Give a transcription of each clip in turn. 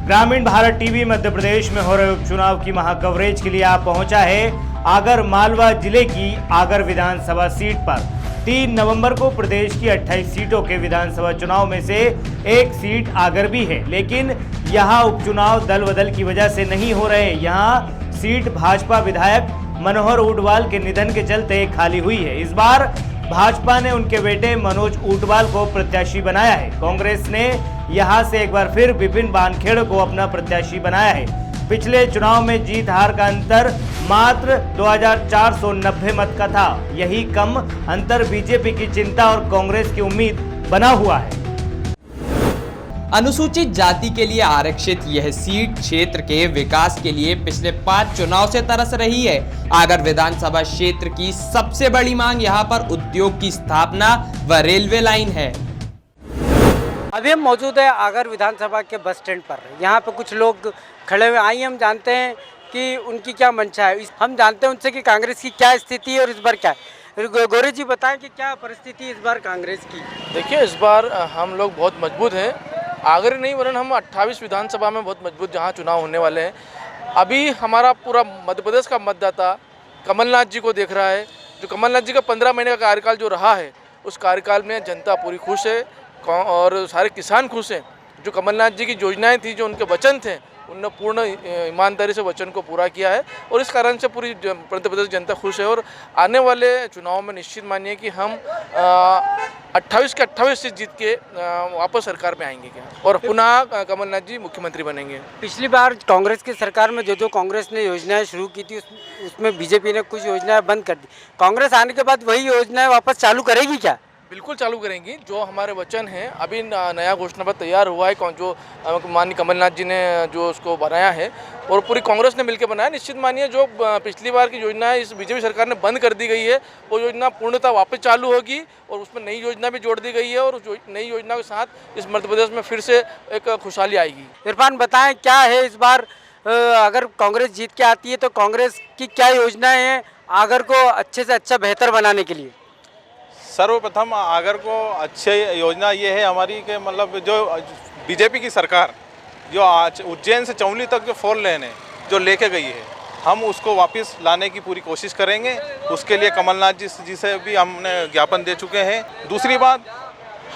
ग्रामीण भारत टीवी मध्य प्रदेश में हो रहे उपचुनाव की महाकवरेज के लिए आप पहुंचा है आगर मालवा जिले की आगर विधानसभा सीट पर। 3 नवंबर को प्रदेश की 28 सीटों के विधानसभा चुनाव में से एक सीट आगर भी है, लेकिन यहां उपचुनाव दल बदल की वजह से नहीं हो रहे। यहां सीट भाजपा विधायक मनोहर ऊंटवाल के निधन के चलते खाली हुई है। इस बार भाजपा ने उनके बेटे मनोज ऊंटवाल को प्रत्याशी बनाया है। कांग्रेस ने यहां से एक बार फिर विपिन वानखेड़े को अपना प्रत्याशी बनाया है। पिछले चुनाव में जीत हार का अंतर मात्र 2490 मत का था। यही कम अंतर बीजेपी की चिंता और कांग्रेस की उम्मीद बना हुआ है। अनुसूचित जाति के लिए आरक्षित यह सीट क्षेत्र के विकास के लिए पिछले 5 चुनाव से तरस रही है। आगर विधानसभा क्षेत्र की सबसे बड़ी मांग यहां पर उद्योग की स्थापना व रेलवे लाइन है। अभी हम मौजूद है आगर विधानसभा के बस स्टैंड पर। यहाँ पे कुछ लोग खड़े हुए। आइए हम जानते हैं कि उनकी क्या मंशा है। हम जानते हैं उनसे कि कांग्रेस की क्या स्थिति है और इस बार क्या है। गौरी जी बताएं कि क्या परिस्थिति इस बार कांग्रेस की। देखिए, इस बार हम लोग बहुत मजबूत हैं। आगर नहीं वरन हम 28 विधानसभा में बहुत मजबूत जहाँ चुनाव होने वाले हैं। अभी हमारा पूरा मध्य प्रदेश का मतदाता कमलनाथ जी को देख रहा है। जो कमलनाथ जी का 15 महीने का कार्यकाल जो रहा है, उस कार्यकाल में जनता पूरी खुश है और सारे किसान खुश हैं। जो कमलनाथ जी की योजनाएं थी, जो उनके वचन थे, उन्होंने पूर्ण ईमानदारी से वचन को पूरा किया है और इस कारण से पूरी मध्य प्रदेश जनता खुश है। और आने वाले चुनाव में निश्चित मानिए कि हम 28 के 28 सीट जीत के वापस सरकार में आएंगे क्या और पुनः कमलनाथ जी मुख्यमंत्री बनेंगे। पिछली बार कांग्रेस की सरकार में जो कांग्रेस ने योजनाएं शुरू की थी उसमें बीजेपी ने कुछ योजनाएं बंद कर दी। कांग्रेस आने के बाद वही योजनाएं वापस चालू करेगी क्या? बिल्कुल चालू करेंगी। जो हमारे वचन हैं, अभी नया घोषणा पत्र तैयार हुआ है जो माननीय कमलनाथ जी ने जो उसको बनाया है और पूरी कांग्रेस ने मिलकर बनाया। निश्चित मानिए जो पिछली बार की योजना है इस बीजेपी सरकार ने बंद कर दी गई है, वो योजना पूर्णतः वापस चालू होगी और उसमें नई योजना भी जोड़ दी गई है और उस नई योजना के साथ इस मध्य प्रदेश में फिर से एक खुशहाली आएगी। इरफान बताएं क्या है इस बार अगर कांग्रेस जीत के आती है तो कांग्रेस की क्या योजनाएं हैं आगर को अच्छे से अच्छा बेहतर बनाने के लिए? सर्वप्रथम आगर को अच्छी योजना ये है हमारी कि मतलब जो बीजेपी की सरकार जो आज उज्जैन से चौली तक जो 4 लेन है जो लेके गई है, हम उसको वापस लाने की पूरी कोशिश करेंगे। उसके लिए कमलनाथ जी से भी हमने ज्ञापन दे चुके हैं। दूसरी बात,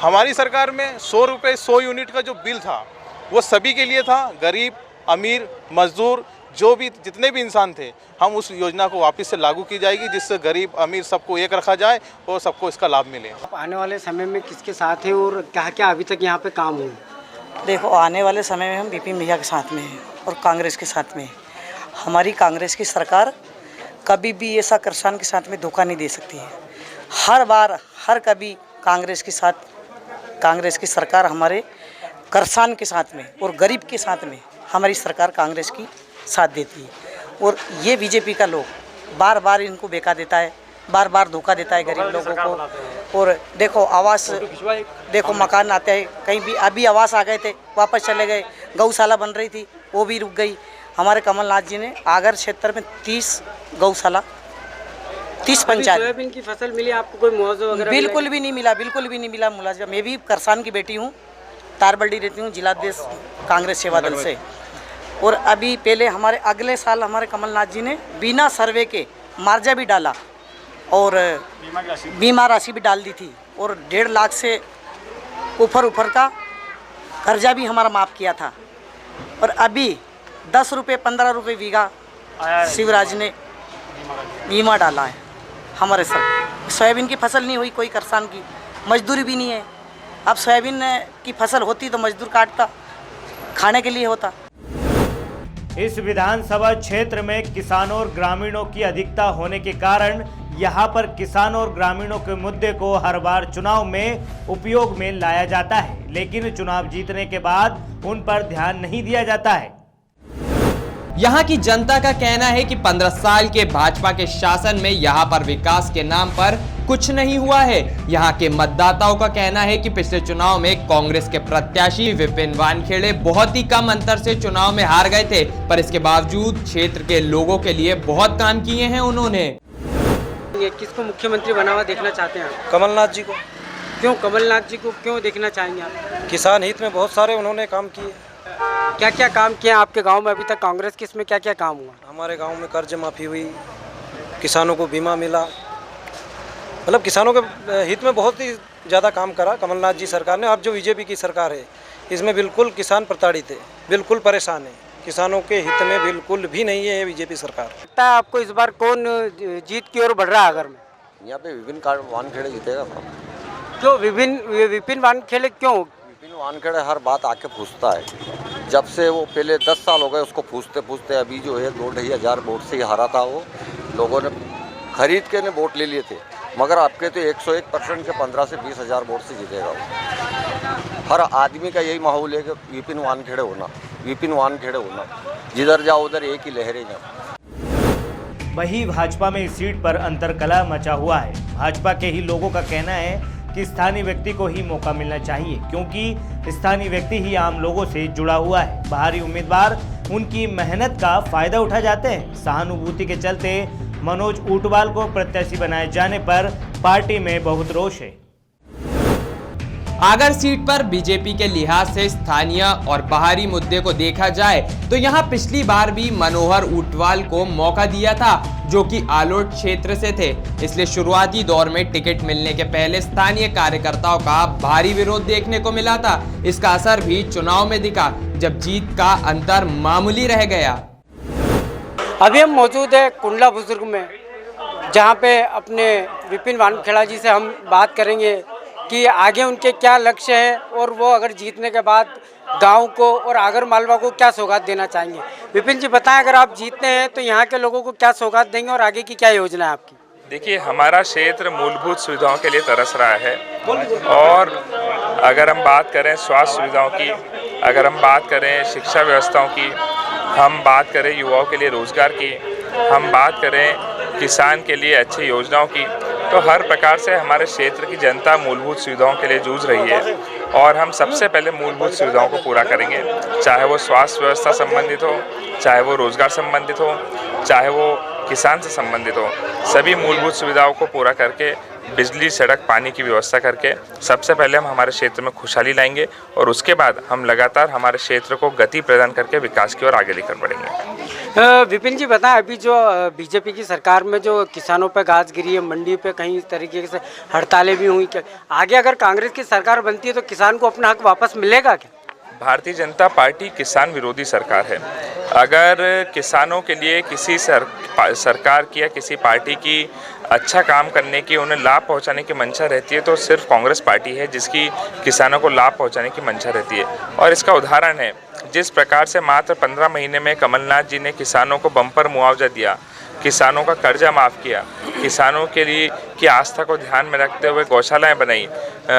हमारी सरकार में 100 रुपये 100 यूनिट का जो बिल था वो सभी के लिए था। गरीब, अमीर, मजदूर, जो भी जितने भी इंसान थे, हम उस योजना को वापस से लागू की जाएगी जिससे गरीब अमीर सबको एक रखा जाए और सबको इसका लाभ मिले। आप आने वाले समय में किसके साथ हैं और क्या क्या अभी तक यहाँ पे काम हुआ? देखो, आने वाले समय में हम विपिन भैया के साथ में हैं और कांग्रेस के साथ में। हमारी कांग्रेस की सरकार कभी भी ऐसा किसान के साथ में धोखा नहीं दे सकती है। हर बार हर कभी कांग्रेस की सरकार हमारे किसान के साथ में और गरीब के साथ में हमारी सरकार कांग्रेस की साथ देती है। और ये बीजेपी का लोग बार बार इनको बेका देता है, बार बार धोखा देता है गरीब लोगों को। और देखो आवास, देखो मकान आते हैं कहीं भी, अभी आवास आ गए थे वापस चले गए। गौशाला बन रही थी वो भी रुक गई। हमारे कमलनाथ जी ने आगर क्षेत्र में 30 गौशाला, 30 पंचायत। सोयाबीन की फसल मिली आपको? कोई मुआवजा वगैरह? बिल्कुल भी नहीं मिला, बिल्कुल भी नहीं मिला मुआवजा। मैं भी किसान की बेटी हूँ, तारबल्डी रहती हूँ, जिलाध्यक्ष कांग्रेस सेवा दल से। और अभी पहले हमारे अगले साल हमारे कमलनाथ जी ने बिना सर्वे के मार्जा भी डाला और बीमा राशि भी डाल दी थी और 1.5 लाख से ऊपर का कर्जा भी हमारा माफ़ किया था। और अभी 10 रुपये 15 रुपये बीघा शिवराज ने बीमा डाला है हमारे सर। सोयाबीन की फसल नहीं हुई कोई किसान की, मजदूरी भी नहीं है। अब सोयाबीन की फसल होती तो मजदूर काटता, खाने के लिए होता। इस विधानसभा क्षेत्र में किसानों और ग्रामीणों की अधिकता होने के कारण यहां पर किसानों और ग्रामीणों के मुद्दे को हर बार चुनाव में उपयोग में लाया जाता है, लेकिन चुनाव जीतने के बाद उन पर ध्यान नहीं दिया जाता है। यहाँ की जनता का कहना है कि 15 साल के भाजपा के शासन में यहाँ पर विकास के नाम पर कुछ नहीं हुआ है। यहाँ के मतदाताओं का कहना है कि पिछले चुनाव में कांग्रेस के प्रत्याशी विपिन वानखेड़े बहुत ही कम अंतर से चुनाव में हार गए थे, पर इसके बावजूद क्षेत्र के लोगों के लिए बहुत काम किए हैं उन्होंने। किसको मुख्यमंत्री बना हुआ देखना चाहते हैं आप? कमलनाथ जी को। क्यों कमलनाथ जी को क्यों देखना चाहेंगे आप? किसान हित में बहुत सारे उन्होंने काम किए। क्या क्या काम किए हैं आपके गांव में अभी तक कांग्रेस के, इसमें क्या क्या काम हुआ? हमारे गांव में कर्ज माफ़ी हुई, किसानों को बीमा मिला, मतलब किसानों के हित में बहुत ही ज़्यादा काम करा कमलनाथ जी सरकार ने। अब जो बीजेपी की सरकार है इसमें बिल्कुल किसान प्रताड़ित है, बिल्कुल परेशान है, किसानों के हित में बिल्कुल भी नहीं है ये बीजेपी सरकार। लगता है आपको इस बार कौन जीत की ओर बढ़ रहा है आगर में? यहाँ पे विपिन वानखेड़े जीतेगा। क्यों विपिन वानखेड़े क्यों? विपिन वानखेड़े हर बात आके पूछता है। जब से वो पहले 10 साल हो गए उसको पूछते पूछते, अभी जो है 2-2,500 वोट से ही हारा था वो। लोगों ने खरीद के ने वोट ले लिए थे, मगर आपके तो 101% के 15 से 20 हज़ार वोट से जीतेगा वो। हर आदमी का यही माहौल है कि विपिन वानखेड़े होना, विपिन वानखेड़े होना, जिधर जाओ उधर एक ही लहरें जाओ। वही भाजपा में इस सीट पर अंतरकलह मचा हुआ है। भाजपा के ही लोगों का कहना है कि स्थानीय व्यक्ति को ही मौका मिलना चाहिए, क्योंकि स्थानीय व्यक्ति ही आम लोगों से जुड़ा हुआ है। बाहरी उम्मीदवार उनकी मेहनत का फायदा उठा जाते हैं। सहानुभूति के चलते मनोज ऊंटवाल को प्रत्याशी बनाए जाने पर पार्टी में बहुत रोष है। आगर सीट पर बीजेपी के लिहाज से स्थानीय और बाहरी मुद्दे को देखा जाए तो यहां पिछली बार भी मनोहर ऊंटवाल को मौका दिया था, जो कि आलोट क्षेत्र से थे। इसलिए शुरुआती दौर में टिकट मिलने के पहले स्थानीय कार्यकर्ताओं का भारी विरोध देखने को मिला था। इसका असर भी चुनाव में दिखा, जब जीत का अंतर मामूली रह गया। अभी हम मौजूद है कुंडला बुजुर्ग में, जहाँ पे अपने विपिन वानखेड़ा जी से हम बात करेंगे कि आगे उनके क्या लक्ष्य है और वो अगर जीतने के बाद गांव को और आगर मालवा को क्या सौगात देना चाहेंगे। विपिन जी बताएं, अगर आप जीतते हैं तो यहाँ के लोगों को क्या सौगात देंगे और आगे की क्या योजना है आपकी? देखिए, हमारा क्षेत्र मूलभूत सुविधाओं के लिए तरस रहा है, और अगर हम बात करें स्वास्थ्य सुविधाओं की, अगर हम बात करें शिक्षा व्यवस्थाओं की, हम बात करें युवाओं के लिए रोजगार की, हम बात करें किसान के लिए अच्छी योजनाओं की, तो हर प्रकार से हमारे क्षेत्र की जनता मूलभूत सुविधाओं के लिए जूझ रही है। और हम सबसे पहले मूलभूत सुविधाओं को पूरा करेंगे, चाहे वो स्वास्थ्य व्यवस्था संबंधित हो, चाहे वो रोजगार संबंधित हो, चाहे वो किसान से संबंधित हो। सभी मूलभूत सुविधाओं को पूरा करके, बिजली, सड़क, पानी की व्यवस्था करके सबसे पहले हम हमारे क्षेत्र में खुशहाली लाएंगे, और उसके बाद हम लगातार हमारे क्षेत्र को गति प्रदान करके विकास की ओर आगे लेकर बढ़ेंगे। विपिन जी बताएं, अभी जो बीजेपी की सरकार में जो किसानों पे गाज गिरी है, मंडी पे कहीं तरीके से हड़तालें भी हुई, क्या आगे अगर कांग्रेस की सरकार बनती है तो किसान को अपना हक वापस मिलेगा क्या? भारतीय जनता पार्टी किसान विरोधी सरकार है। अगर किसानों के लिए किसी सरकार की या किसी पार्टी की अच्छा काम करने की, उन्हें लाभ पहुंचाने की मंशा रहती है, तो सिर्फ कांग्रेस पार्टी है जिसकी किसानों को लाभ पहुंचाने की मंशा रहती है। और इसका उदाहरण है, जिस प्रकार से मात्र 15 महीने में कमलनाथ जी ने किसानों को बम्पर मुआवजा दिया, किसानों का कर्जा माफ़ किया, किसानों के लिए की आस्था को ध्यान में रखते हुए गौशालाएं बनाई,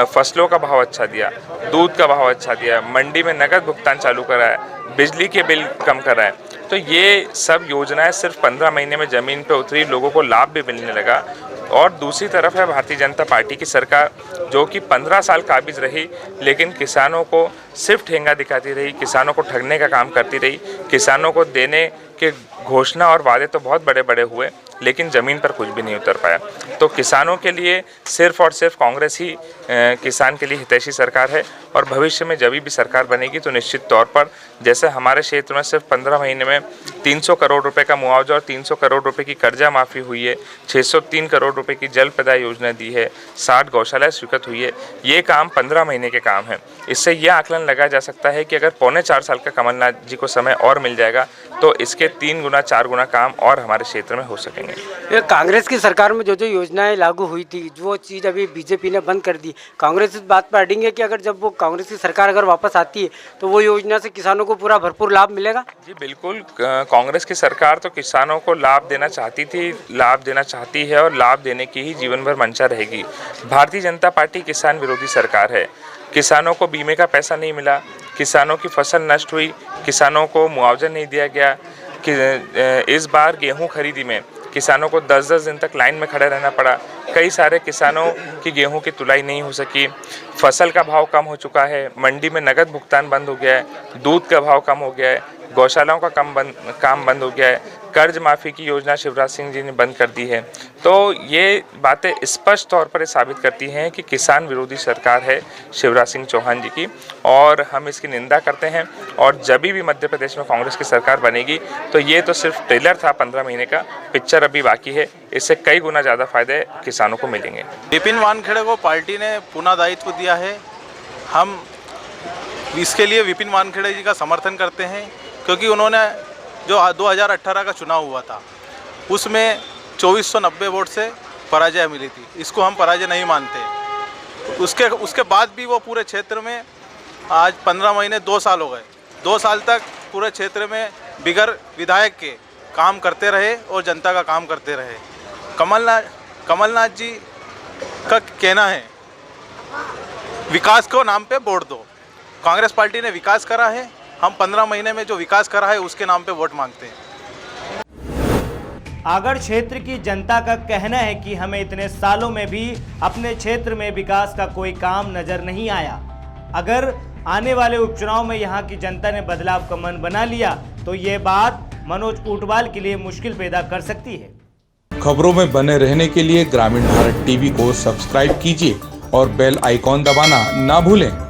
फसलों का भाव अच्छा दिया, दूध का भाव अच्छा दिया, मंडी में नकद भुगतान चालू कराया, बिजली के बिल कम कराए, तो ये सब योजनाएं सिर्फ 15 महीने में ज़मीन पे उतरी, लोगों को लाभ भी मिलने लगा। और दूसरी तरफ है भारतीय जनता पार्टी की सरकार, जो कि 15 साल काबिज रही, लेकिन किसानों को सिर्फ ठेंगा दिखाती रही, किसानों को ठगने का काम करती रही। किसानों को देने के घोषणा और वादे तो बहुत बड़े बड़े हुए, लेकिन ज़मीन पर कुछ भी नहीं उतर पाया। तो किसानों के लिए सिर्फ और सिर्फ कांग्रेस ही किसान के लिए हितैषी सरकार है। और भविष्य में जब भी सरकार बनेगी तो निश्चित तौर पर, जैसे हमारे क्षेत्र में सिर्फ 15 महीने में 300 करोड़ रुपए का मुआवजा और 300 करोड़ रुपए की कर्जा माफ़ी हुई है, 603 करोड़ रुपए की जल प्रदाय योजना दी है, 60 गौशालाएं स्वीकृत हुई है, ये काम 15 महीने के काम है। इससे यह आकलन लगाया जा सकता है कि अगर 3.25 साल का कमलनाथ जी को समय और मिल जाएगा तो इसके 3 गुना 4 गुना काम और हमारे क्षेत्र में हो सकेंगे। कांग्रेस की सरकार में जो जो योजनाएं लागू हुई थी, वो चीज़ अभी बीजेपी ने बंद कर दी। कांग्रेस इस बात पर अड़ेंगे कि अगर जब वो कांग्रेस की सरकार अगर वापस आती है तो वो योजना से किसानों को पूरा भरपूर लाभ मिलेगा? जी बिल्कुल, कांग्रेस की सरकार तो किसानों को लाभ देना चाहती थी, लाभ देना चाहती है, और लाभ देने की ही जीवन भर मंशा रहेगी। भारतीय जनता पार्टी किसान विरोधी सरकार है। किसानों को बीमे का पैसा नहीं मिला, किसानों की फसल नष्ट हुई, किसानों को मुआवजा नहीं दिया गया। कि इस बार गेहूं खरीदी में किसानों को 10-10 दिन तक लाइन में खड़े रहना पड़ा। कई सारे किसानों की गेहूं की तुलाई नहीं हो सकी। फसल का भाव कम हो चुका है, मंडी में नगद भुगतान बंद हो गया है, दूध का भाव कम हो गया है, गौशालाओं का काम बंद हो गया है, कर्ज माफ़ी की योजना शिवराज सिंह जी ने बंद कर दी है। तो ये बातें स्पष्ट तौर पर साबित करती हैं कि किसान विरोधी सरकार है शिवराज सिंह चौहान जी की, और हम इसकी निंदा करते हैं। और जब भी मध्य प्रदेश में कांग्रेस की सरकार बनेगी तो ये तो सिर्फ ट्रेलर था 15 महीने का, पिक्चर अभी बाकी है। इससे कई गुना ज़्यादा फायदे किसानों को मिलेंगे। विपिन वानखेड़े को पार्टी ने पुनः दायित्व दिया है। हम इसके लिए विपिन वानखेड़े जी का समर्थन करते हैं, क्योंकि उन्होंने जो 2018 का चुनाव हुआ था उसमें 2490 वोट से पराजय मिली थी। इसको हम पराजय नहीं मानते। उसके बाद भी वो पूरे क्षेत्र में आज 15 महीने 2 साल हो गए, 2 साल तक पूरे क्षेत्र में बिगर विधायक के काम करते रहे और जनता का काम करते रहे। कमलनाथ जी का कहना है विकास को नाम पे वोट दो। कांग्रेस पार्टी ने विकास करा है, हम 15 महीने में जो विकास करा है उसके नाम पे वोट मांगते हैं। आगरा क्षेत्र की जनता का कहना है कि हमें इतने सालों में भी अपने क्षेत्र में विकास का कोई काम नजर नहीं आया। अगर आने वाले उपचुनाव में यहाँ की जनता ने बदलाव का मन बना लिया तो ये बात मनोज ऊंटवाल के लिए मुश्किल पैदा कर सकती है। खबरों में बने रहने के लिए ग्रामीण भारत टीवी को सब्सक्राइब कीजिए और बेल आइकॉन दबाना ना भूलें।